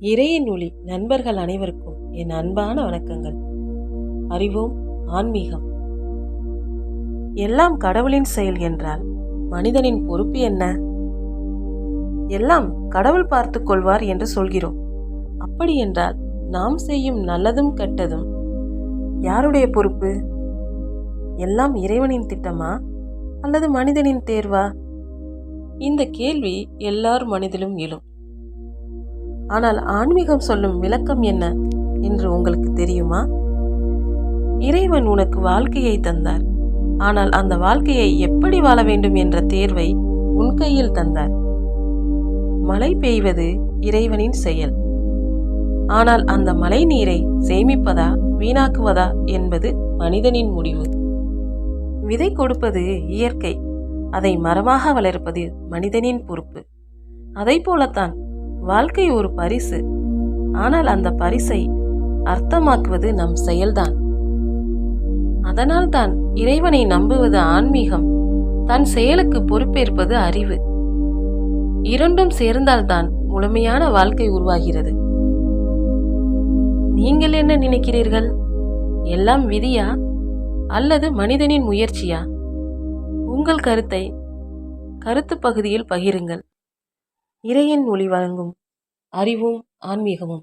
இறையின் ஒளி நண்பர்கள் அனைவருக்கும் என் அன்பான வணக்கங்கள். அறிவோம் ஆன்மீகம். எல்லாம் கடவுளின் செயல் என்றால் மனிதனின் பொறுப்பு என்ன? எல்லாம் கடவுள் பார்த்துக் கொள்வார் என்று சொல்கிறோம். அப்படி என்றால் நாம் செய்யும் நல்லதும் கெட்டதும் யாருடைய பொறுப்பு? எல்லாம் இறைவனின் திட்டமா அல்லது மனிதனின் தேர்வா? இந்த கேள்வி எல்லார் மனதிலும் எழும். ஆனால் ஆன்மீகம் சொல்லும் விளக்கம் என்ன என்று உங்களுக்கு தெரியுமா? இறைவன் உனக்கு வாழ்க்கையை தந்தார். ஆனால் அந்த வாழ்க்கையை எப்படி வாழ வேண்டும் என்ற தேர்வை உன் கையில் தந்தார். மழை பெய்வது இறைவனின் செயல். ஆனால் அந்த மழை நீரை சேமிப்பதா வீணாக்குவதா என்பது மனிதனின் முடிவு. விதை கொடுப்பது இயற்கை, அதை மரமாக வளர்ப்பது மனிதனின் பொறுப்பு. அதை போலத்தான் வாழ்க்கை ஒரு பரிசு. ஆனால் அந்த பரிசை அர்த்தமாக்குவது நம் செயல்தான். அதனால்தான் இறைவனை நம்புவது ஆன்மீகம், தன் செயலுக்கு பொறுப்பேற்பது அறிவு. இரண்டும் சேர்ந்தால்தான் முழுமையான வாழ்க்கை உருவாகிறது. நீங்கள் என்ன நினைக்கிறீர்கள்? எல்லாம் விதியா அல்லது மனிதனின் முயற்சியா? உங்கள் கருத்தை கருத்து பகுதியில் பகிருங்கள். இறையின் ஒளி வழங்கும் அறிவும் ஆன்மீகமும்.